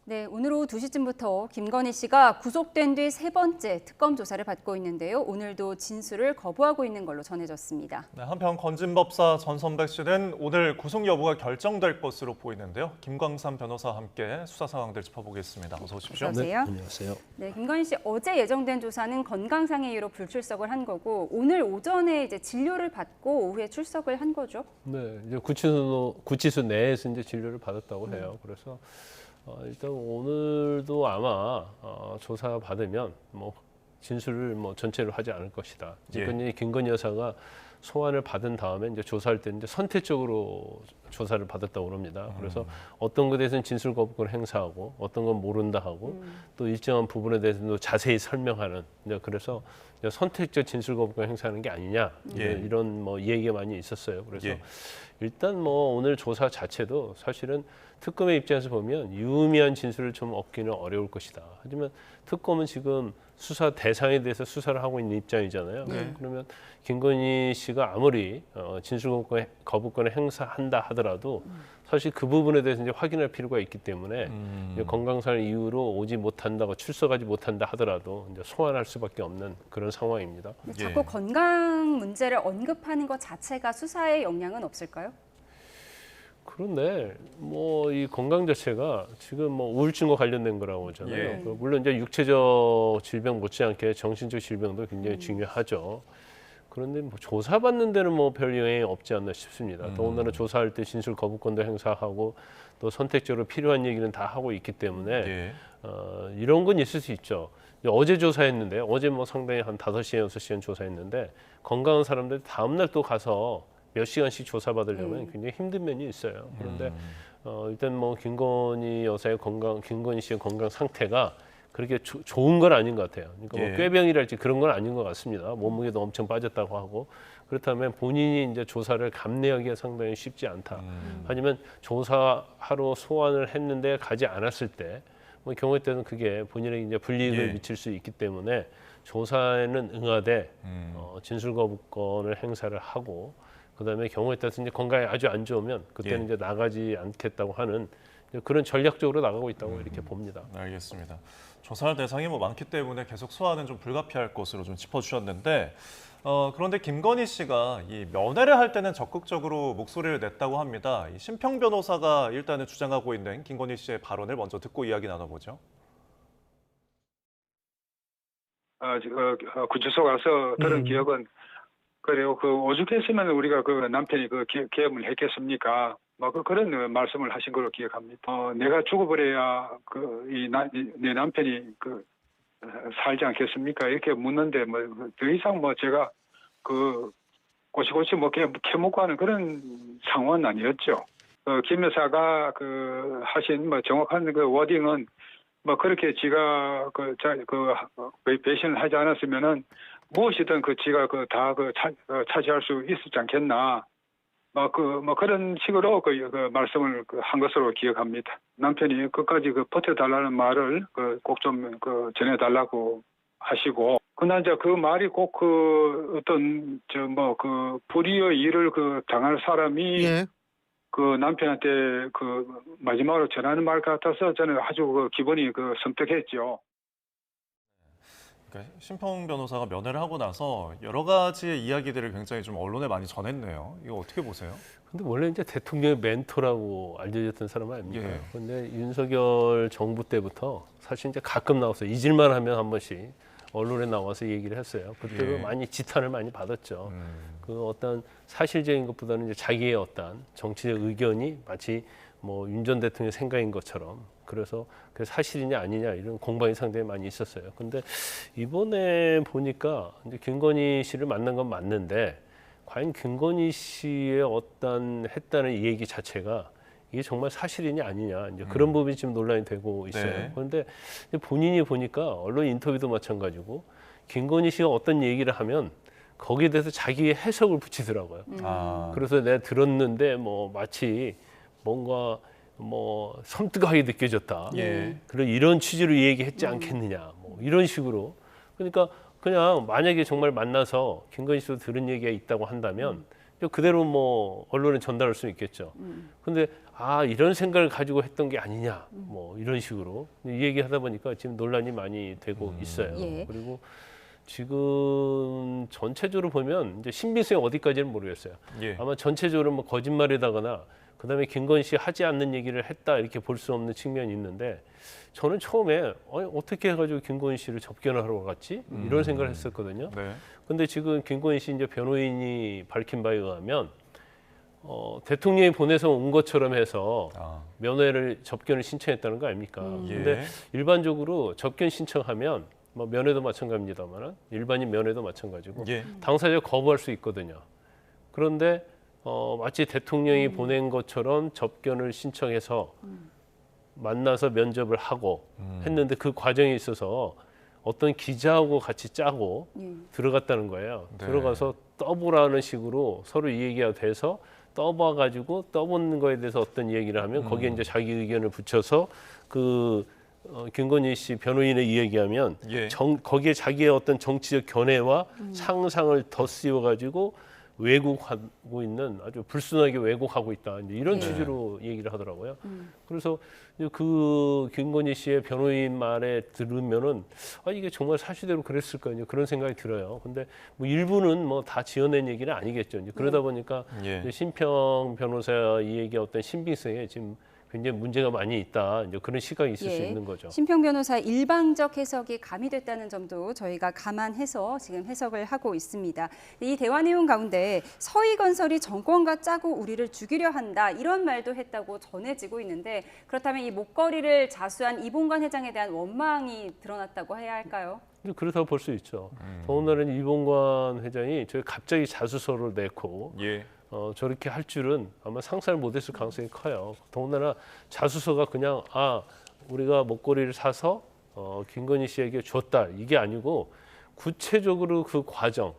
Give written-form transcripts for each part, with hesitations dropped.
네, 오늘 오후 2시쯤부터 김건희 씨가 구속된 뒤 세 번째 특검 조사를 받고 있는데요. 오늘도 진술을 거부하고 있는 걸로 전해졌습니다. 네, 한편 건진법사 전선백 씨는 오늘 구속 여부가 결정될 것으로 보이는데요. 김광삼 변호사와 함께 수사 상황들 짚어보겠습니다. 어서 오십시오. 어서 오세요. 네, 안녕하세요. 네, 김건희 씨 어제 예정된 조사는 건강상의 이유로 불출석을 한 거고 오늘 오전에 이제 진료를 받고 오후에 출석을 한 거죠. 네, 이제 구치소 내에서 이제 진료를 받았다고 해요. 그래서 일단 오늘도 아마 조사 받으면 뭐 진술을 뭐 전체로 하지 않을 것이다. 이제 김건희 여사가 소환을 받은 다음에 이제 조사할 때 이제 선택적으로 조사를 받았다고 합니다. 그래서 어떤 것에 대해서는 진술 거부권을 행사하고 어떤 건 모른다 하고 또 일정한 부분에 대해서도 자세히 설명하는 이제 그래서 이제 선택적 진술 거부권 행사하는 게 아니냐 이런 뭐 얘기가 많이 있었어요. 그래서 일단 뭐 오늘 조사 자체도 사실은 특검의 입장에서 보면 유의미한 진술을 좀 얻기는 어려울 것이다. 하지만 특검은 지금 수사 대상에 대해서 수사를 하고 있는 입장이잖아요. 그러면 김건희 씨가 아무리 진술 거부권을 행사한다 하더라도 사실 그 부분에 대해서 이제 확인할 필요가 있기 때문에 건강상 이유로 오지 못한다고 출석하지 못한다 하더라도 이제 소환할 수밖에 없는 그런 상황입니다. 자꾸 건강 문제를 언급하는 것 자체가 수사에 영향은 없을까요? 그런데 뭐 이 건강 자체가 지금 뭐 우울증과 관련된 거라고 하잖아요. 물론 이제 육체적 질병 못지않게 정신적 질병도 굉장히 중요하죠. 그런데 뭐 조사받는 데는 뭐 별 영향이 없지 않나 싶습니다. 더군다나 조사할 때 진술 거부권도 행사하고 또 선택적으로 필요한 얘기는 다 하고 있기 때문에 이런 건 있을 수 있죠. 어제 조사했는데 어제 뭐 상당히 한 5시간, 6시간 조사했는데 건강한 사람들 다음날 또 가서 몇 시간씩 조사받으려면 굉장히 힘든 면이 있어요. 그런데 일단 뭐 김건희 여사의 건강, 김건희 씨의 건강 상태가 그렇게 좋은 건 아닌 것 같아요. 그러니까 뭐 꾀병이랄지 그런 건 아닌 것 같습니다. 몸무게도 엄청 빠졌다고 하고 그렇다면 본인이 이제 조사를 감내하기가 상당히 쉽지 않다. 하지만 조사하러 소환을 했는데 가지 않았을 때 뭐 경우에 따라서는 그게 본인에게 이제 불이익을 미칠 수 있기 때문에 조사에는 응하되 진술 거부권을 행사를 하고 그다음에 경우에 따라서 이제 건강이 아주 안 좋으면 그때는 이제 나가지 않겠다고 하는 그런 전략적으로 나가고 있다고 이렇게 봅니다. 알겠습니다. 조사할 대상이 뭐 많기 때문에 계속 소환은 좀 불가피할 것으로 좀 짚어주셨는데 그런데 김건희 씨가 이 면회를 할 때는 적극적으로 목소리를 냈다고 합니다. 이 심평 변호사가 일단은 주장하고 있는 김건희 씨의 발언을 먼저 듣고 이야기 나눠보죠. 구치소 가서 들은 기억은 그래요. 그 오죽했으면 우리가 그 남편이 그 계엄을 했겠습니까? 뭐 그런 말씀을 하신 걸로 기억합니다. 내가 죽어버려야 내 남편이 살지 않겠습니까? 이렇게 묻는데 뭐 더 이상 뭐 제가 그 꼬치꼬치 뭐 캐묻고 하는 그런 상황은 아니었죠. 김 여사가 하신 뭐 정확한 그 워딩은 뭐 그렇게 지가 배신을 하지 않았으면은 무엇이든 지가 다 차지할 수 있었지 않겠나. 뭐 그런 식으로 말씀을 한 것으로 기억합니다. 남편이 끝까지 버텨달라는 말을 꼭 좀 전해달라고 하시고, 그러나 이제 그 말이 꼭 어떤 불의의 일을 당할 사람이 남편한테 마지막으로 전하는 말 같아서 저는 아주 기분이 섬뜩했죠. 심평 변호사가 면회를 하고 나서 여러 가지 이야기들을 굉장히 좀 언론에 많이 전했네요. 이거 어떻게 보세요? 근데 원래 이제 대통령의 멘토라고 알려졌던 사람 아닙니까? 근데 윤석열 정부 때부터 사실 이제 가끔 나와서 잊을만 하면 한 번씩 언론에 나와서 얘기를 했어요. 그때도 많이 지탄을 많이 받았죠. 그 어떤 사실적인 것보다는 이제 자기의 어떤 정치적 의견이 마치 뭐 윤 전 대통령 생각인 것처럼 그래서 그 사실이냐 아니냐 이런 공방이 상당히 많이 있었어요. 근데 이번에 보니까 이제 김건희 씨를 만난 건 맞는데 과연 김건희 씨의 어떤 했다는 이 얘기 자체가 이게 정말 사실이냐 아니냐 이제 그런 부분이 지금 논란이 되고 있어요. 그런데 본인이 보니까 언론 인터뷰도 마찬가지고 김건희 씨가 어떤 얘기를 하면 거기에 대해서 자기의 해석을 붙이더라고요. 그래서 내가 들었는데 뭐 마치 뭔가 뭐 섬뜩하게 느껴졌다. 그런 이런 취지로 얘기했지 않겠느냐. 뭐 이런 식으로. 그러니까 그냥 만약에 정말 만나서 김건희 씨도 들은 얘기가 있다고 한다면 그대로 뭐 언론에 전달할 수 있겠죠. 근데 이런 생각을 가지고 했던 게 아니냐, 뭐 이런 식으로 이 얘기하다 보니까 지금 논란이 많이 되고 있어요. 예. 그리고 지금 전체적으로 보면 이제 신빙성이 어디까지는 모르겠어요. 예. 아마 전체적으로 뭐 거짓말이다거나 그다음에 김건희 씨 하지 않는 얘기를 했다 이렇게 볼 수 없는 측면이 있는데 저는 처음에 어떻게 해가지고 김건희 씨를 접견을 하러 갔지 이런 생각을 했었거든요. 네. 근데 지금 김건희 씨 이제 변호인이 밝힌 바에 의하면 대통령이 보내서 온 것처럼 해서 면회를 접견을 신청했다는 거 아닙니까? 근데 예. 일반적으로 접견 신청하면 뭐 면회도 마찬가지입니다만 일반인 면회도 마찬가지고 예. 당사자가 거부할 수 있거든요. 그런데 마치 대통령이 보낸 것처럼 접견을 신청해서 만나서 면접을 하고 했는데 그 과정에 있어서 어떤 기자하고 같이 짜고 들어갔다는 거예요. 네. 들어가서 떠보라는 식으로 서로 이 얘기가 돼서 떠봐가지고 떠보는 거에 대해서 어떤 얘기를 하면 거기에 이제 자기 의견을 붙여서 김건희 씨 변호인의 이 얘기하면 예. 거기에 자기의 어떤 정치적 견해와 상상을 더 씌워가지고 왜곡하고 있는 아주 불순하게 왜곡하고 있다 이제 이런 취지로 얘기를 하더라고요. 그래서 그 김건희 씨의 변호인 말에 들으면은 이게 정말 사실대로 그랬을까 이제 그런 생각이 들어요. 근데 뭐 일부는 뭐 다 지어낸 얘기는 아니겠죠. 이제 그러다 보니까 예. 이제 심평 변호사 이 얘기 어떤 신빙성에 지금 굉장히 문제가 많이 있다. 이제 그런 시각이 있을 수 있는 거죠. 심평 변호사의 일방적 해석이 가미됐다는 점도 저희가 감안해서 지금 해석을 하고 있습니다. 이 대화 내용 가운데 서희건설이 정권과 짜고 우리를 죽이려 한다 이런 말도 했다고 전해지고 있는데 그렇다면 이 목걸이를 자수한 이봉관 회장에 대한 원망이 드러났다고 해야 할까요? 그렇다고 볼 수 있죠. 더군다나 이봉관 회장이 저희 갑자기 자수서를 내고 예. 저렇게 할 줄은 아마 상상을 못했을 가능성이 커요. 더군다나 자수서가 그냥 우리가 목걸이를 사서 김건희 씨에게 줬다 이게 아니고 구체적으로 그 과정,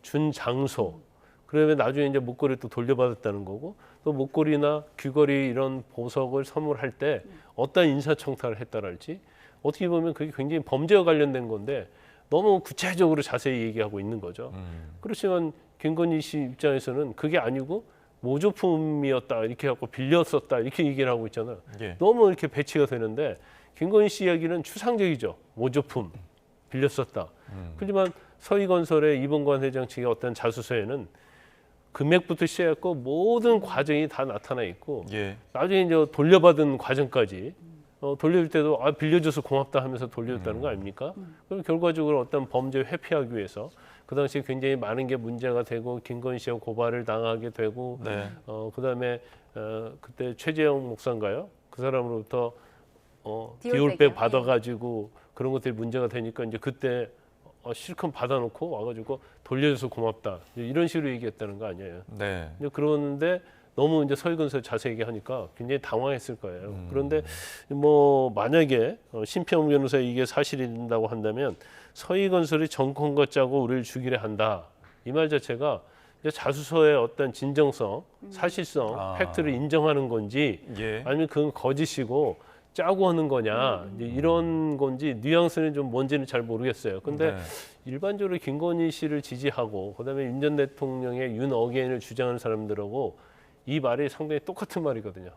준 장소, 그러면 나중에 이제 목걸이를 또 돌려받았다는 거고 또 목걸이나 귀걸이 이런 보석을 선물할 때 어떤 인사청탁을 했다랄지 어떻게 보면 그게 굉장히 범죄와 관련된 건데 너무 구체적으로 자세히 얘기하고 있는 거죠. 그렇지만 김건희 씨 입장에서는 그게 아니고 모조품이었다 이렇게 갖고 빌렸었다 이렇게 얘기를 하고 있잖아요. 예. 너무 이렇게 배치가 되는데 김건희 씨 이야기는 추상적이죠. 모조품 빌렸었다. 하지만 서희건설의 이봉관 회장 측의 어떤 자수서에는 금액부터 시작했고 모든 과정이 다 나타나 있고 예. 나중에 이제 돌려받은 과정까지 돌려줄 때도 빌려줘서 고맙다 하면서 돌려줬다는 거 아닙니까? 그럼 결과적으로 어떤 범죄 회피하기 위해서 그 당시에 굉장히 많은 게 문제가 되고 김건희 씨가 고발을 당하게 되고 네. 그다음에 그때 최재형 목사인가요? 그 사람으로부터 디올백이요? 디올백 받아가지고 그런 것들이 문제가 되니까 이제 그때 실컷 받아놓고 와가지고 돌려줘서 고맙다 이런 식으로 얘기했다는 거 아니에요? 네. 이제 그러는데 너무 이제 서희건설 자세히 하니까 굉장히 당황했을 거예요. 그런데 뭐 만약에 심평 변호사 이게 사실이 된다고 한다면 서희건설이 정권과 짜고 우리를 죽이려 한다. 이 말 자체가 이제 자수서의 어떤 진정성, 사실성, 팩트를 인정하는 건지 예. 아니면 그건 거짓이고 짜고 하는 거냐 이제 이런 건지 뉘앙스는 좀 뭔지는 잘 모르겠어요. 근데 네. 일반적으로 김건희 씨를 지지하고 그다음에 윤 전 대통령의 윤 어게인을 주장하는 사람들하고 이 말이 상당히 똑같은 말이거든요.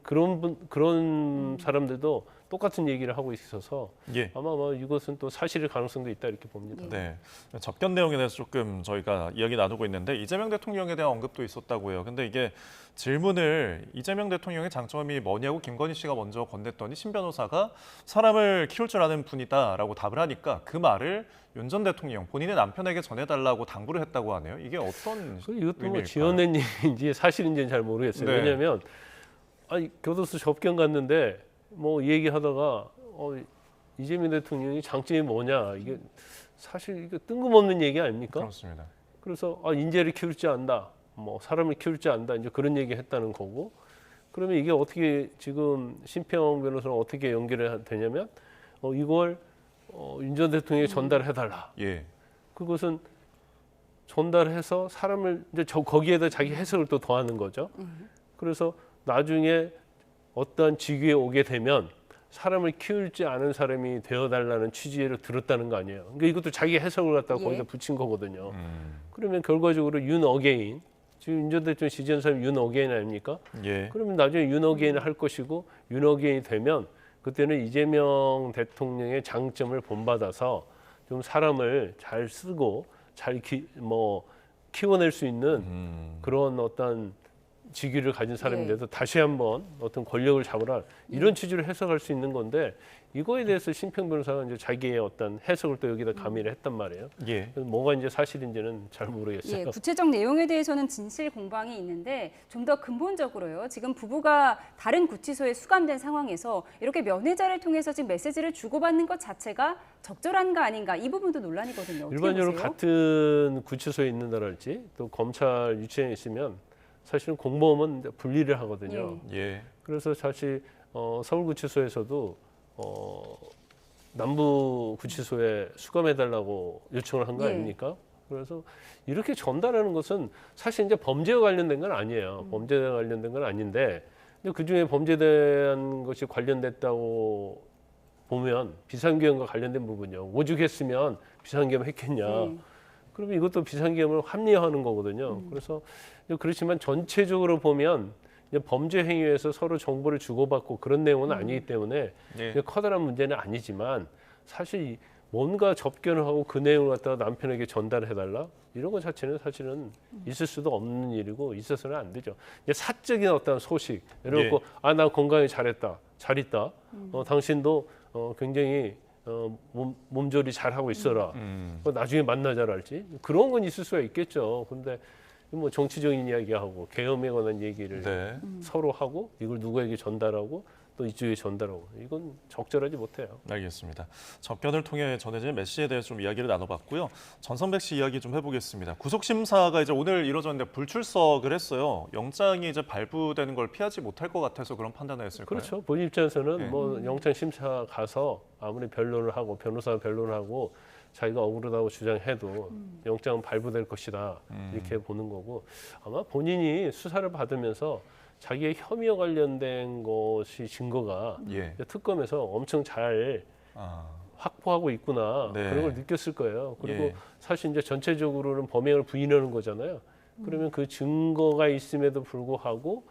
그런 사람들도 똑같은 얘기를 하고 있어서 예. 아마 이것은 또 사실일 가능성도 있다 이렇게 봅니다. 네. 접견 내용에 대해서 조금 저희가 이야기 나누고 있는데 이재명 대통령에 대한 언급도 있었다고요. 근데 이게 질문을 이재명 대통령의 장점이 뭐냐고 김건희 씨가 먼저 건넸더니 신 변호사가 사람을 키울 줄 아는 분이다라고 답을 하니까 그 말을 윤 전 대통령 본인의 남편에게 전해달라고 당부를 했다고 하네요. 이게 어떤 이것도 뭐 의미일까요? 지어낸 얘기인지 사실인지는 잘 모르겠어요. 네. 왜냐하면 교도소 접견 갔는데 뭐 얘기하다가 이재명 대통령이 장점이 뭐냐 이게 사실 이게 뜬금없는 얘기 아닙니까? 그렇습니다. 그래서 인재를 키울 줄 안다, 뭐 사람을 키울 줄 안다 이제 그런 얘기했다는 거고 그러면 이게 어떻게 지금 심평 변호사는 어떻게 연결이 되냐면 이걸 윤 전 대통령이 전달해달라. 예. 그것은 전달해서 사람을 이제 거기에다 자기 해석을 또 더하는 거죠. 그래서 나중에 어떤 직위에 오게 되면 사람을 키울지 않은 사람이 되어달라는 취지로 들었다는 거 아니에요. 그러니까 이것도 자기 해석을 갖다가 거기다 붙인 거거든요. 그러면 결과적으로 윤 어게인 지금 윤 전 대통령 지지하는 사람이 윤어게인 아닙니까? 예. 그러면 나중에 윤어게인을 할 것이고 윤어게인이 되면 그때는 이재명 대통령의 장점을 본받아서 좀 사람을 잘 쓰고 잘 키워낼 수 있는 그런 어떤 직위를 가진 사람인데도 다시 한번 어떤 권력을 잡으라 이런 취지로 해석할 수 있는 건데 이거에 대해서 심평 변호사가 이제 자기의 어떤 해석을 또 여기다 가미를 했단 말이에요. 예. 그래서 뭐가 이제 사실인지는 잘 모르겠어요. 예, 구체적 내용에 대해서는 진실 공방이 있는데 좀 더 근본적으로요. 지금 부부가 다른 구치소에 수감된 상황에서 이렇게 면회자를 통해서 지금 메시지를 주고받는 것 자체가 적절한가 아닌가 이 부분도 논란이거든요. 어떻게 일반적으로 보세요? 같은 구치소에 있는다랄지 또 검찰 유치원에 있으면 사실은 공범은 분리를 하거든요. 예. 그래서 사실 서울구치소에서도 남부구치소에 수감해달라고 요청을 한 거 예. 아닙니까? 그래서 이렇게 전달하는 것은 사실 이제 범죄와 관련된 건 아니에요. 범죄와 관련된 건 아닌데 근데 그중에 범죄에 대한 것이 관련됐다고 보면 비상계엄과 관련된 부분이요. 오죽했으면 비상계엄 했겠냐. 그러면 이것도 비상계엄을 합리화하는 거거든요. 그래서 그렇지만 전체적으로 보면 이제 범죄 행위에서 서로 정보를 주고받고 그런 내용은 아니기 때문에 예. 이제 커다란 문제는 아니지만 사실 뭔가 접견을 하고 그 내용을 갖다가 남편에게 전달해달라 이런 것 자체는 사실은 있을 수도 없는 일이고 있어서는 안 되죠. 이제 사적인 어떤 소식, 예를 들고 나 건강히 잘했다, 잘 있다, 당신도 굉장히 몸조리 잘 하고 있어라. 나중에 만나자랄지 그런 건 있을 수가 있겠죠. 그런데 뭐 정치적인 이야기하고 계엄에 관한 얘기를 네. 서로 하고 이걸 누구에게 전달하고 또 이쪽에 전달하고 이건 적절하지 못해요. 알겠습니다. 접견을 통해 전해진 메시지에 대해서 좀 이야기를 나눠봤고요. 전선백 씨 이야기 좀 해보겠습니다. 구속심사가 이제 오늘 이뤄졌는데 불출석을 했어요. 영장이 이제 발부되는 걸 피하지 못할 것 같아서 그런 판단을 했을까요? 그렇죠. 본인 입장에서는 네. 뭐 영장 심사 가서 아무리 변론을 하고 변호사 변론을 하고 자기가 억울하다고 주장해도 영장은 발부될 것이다 이렇게 보는 거고 아마 본인이 수사를 받으면서 자기의 혐의와 관련된 것이 증거가 예. 특검에서 엄청 잘 확보하고 있구나 네. 그런 걸 느꼈을 거예요. 그리고 예. 사실 이제 전체적으로는 범행을 부인하는 거잖아요. 그러면 그 증거가 있음에도 불구하고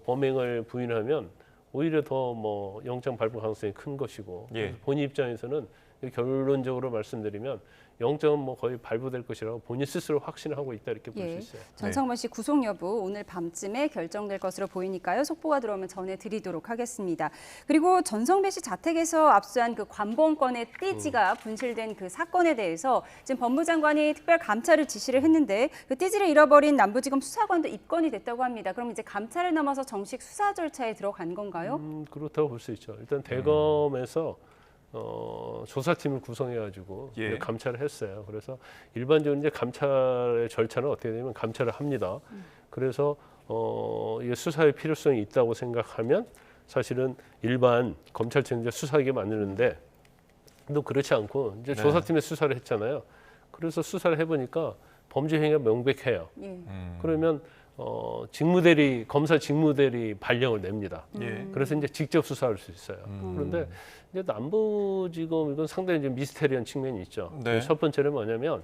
범행을 부인하면 오히려 더 뭐 영장 발부 가능성이 큰 것이고 예. 본인 입장에서는 결론적으로 말씀드리면 영장은 뭐 거의 발부될 것이라고 본인 스스로 확신하고 있다 이렇게 볼 수 있어요. 전성만 씨 구속 여부 오늘 밤쯤에 결정될 것으로 보이니까요. 속보가 들어오면 전해드리도록 하겠습니다. 그리고 전성배 씨 자택에서 압수한 그 관봉권의 띠지가 분실된 그 사건에 대해서 지금 법무장관이 특별 감찰을 지시를 했는데 그 띠지를 잃어버린 남부지검 수사관도 입건이 됐다고 합니다. 그럼 이제 감찰을 넘어서 정식 수사 절차에 들어간 건가요? 그렇다고 볼 수 있죠. 일단 대검에서 조사팀을 구성해가지고 예. 감찰을 했어요. 그래서 일반적으로 이제 감찰의 절차는 어떻게 되냐면 감찰을 합니다. 그래서 이게 수사의 필요성이 있다고 생각하면 사실은 일반 검찰청 이제 수사하게 만드는데 또 그렇지 않고 이제 네. 조사팀의 수사를 했잖아요. 그래서 수사를 해보니까 범죄 행위가 명백해요. 그러면 직무대리 검사 직무대리 발령을 냅니다. 예. 그래서 이제 직접 수사할 수 있어요. 그런데 이제 남부지검 이건 상당히 좀 미스테리한 측면이 있죠. 네. 첫 번째는 뭐냐면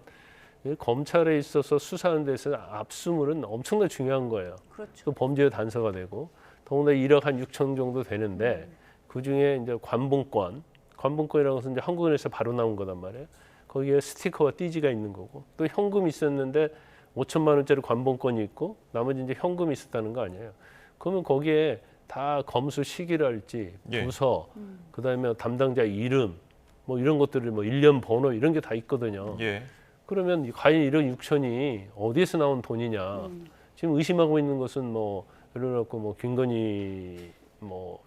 이 검찰에 있어서 수사하는 데서 압수물은 엄청나게 중요한 거예요. 그렇죠. 또 범죄의 단서가 되고 더군다나 1억 한 6천 정도 되는데 그 중에 이제 관봉권이라는 것은 이제 한국은행에서 바로 나온 거단 말이에요. 거기에 스티커와 띠지가 있는 거고 또 현금이 있었는데 5천만 원짜리 관봉권이 있고 나머지 이제 현금이 있었다는 거 아니에요. 그러면 거기에 다 검수 시기랄지 예. 부서 그다음에 담당자 이름 뭐 이런 것들을 뭐 일련 번호 이런 게 다 있거든요. 예. 그러면 과연 1억 6천이 어디에서 나온 돈이냐. 지금 의심하고 있는 것은 뭐 예를 들어서 뭐 김건희 뭐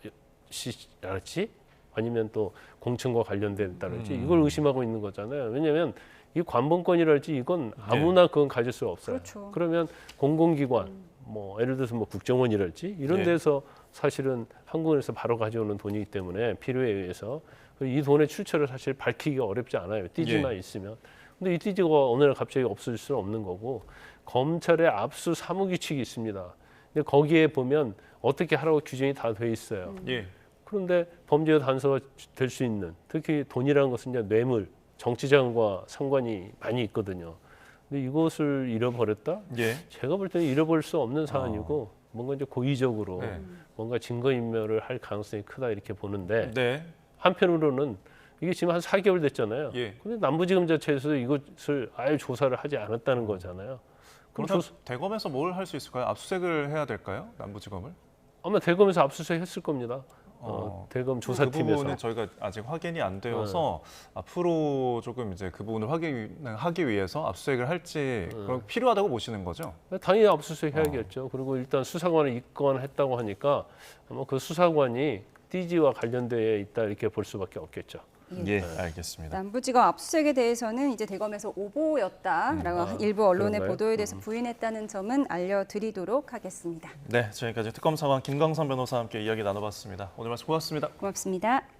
씨랄지 아니면 또 공천과 관련된다랄지 이걸 의심하고 있는 거잖아요. 왜냐하면 이 관봉권이랄지 이건 아무나 그건 가질 수가 없어요. 그렇죠. 그러면 공공기관 뭐 예를 들어서 뭐 국정원이랄지 이런 예. 데서 사실은 한국에서 바로 가져오는 돈이기 때문에 필요에 의해서 이 돈의 출처를 사실 밝히기가 어렵지 않아요. 띠지만 있으면. 근데 이 띠지가 어느 날 갑자기 없어질 수는 없는 거고 검찰의 압수 사무규칙이 있습니다. 근데 거기에 보면 어떻게 하라고 규정이 다 돼 있어요. 예. 그런데 범죄의 단서가 될 수 있는 특히 돈이라는 것은 이제 뇌물, 정치자금과 상관이 많이 있거든요. 근데 이것을 잃어버렸다? 예. 제가 볼 때는 잃어버릴 수 없는 사안이고 뭔가 이제 고의적으로 네. 뭔가 증거인멸을 할 가능성이 크다 이렇게 보는데 네. 한편으로는 이게 지금 한 4개월 됐잖아요. 예. 근데 남부지검자체에서 이것을 아예 조사를 하지 않았다는 거잖아요. 그럼 그럼 대검에서 뭘 할 수 있을까요? 압수수색을 해야 될까요? 남부지검을? 아마 대검에서 압수수색 했을 겁니다. 대검 그 조사팀에서. 부분은 저희가 아직 확인이 안 되어서 앞으로 조금 이제 그 부분을 확인하기 위해서 압수수색을 할지 그럼 필요하다고 보시는 거죠? 당연히 압수수색 해야겠죠. 그리고 일단 수사관을 입건했다고 하니까 아마 그 수사관이 띠지와 관련되어 있다 이렇게 볼 수밖에 없겠죠. 예, 알겠습니다. 남부지검 압수수색에 대해서는 이제 대검에서 오보였다라고 일부 언론의 그런가요? 보도에 대해서 부인했다는 점은 알려드리도록 하겠습니다. 네, 지금까지 특검 사관 김광선 변호사와 함께 이야기 나눠봤습니다. 오늘 말씀 고맙습니다. 고맙습니다.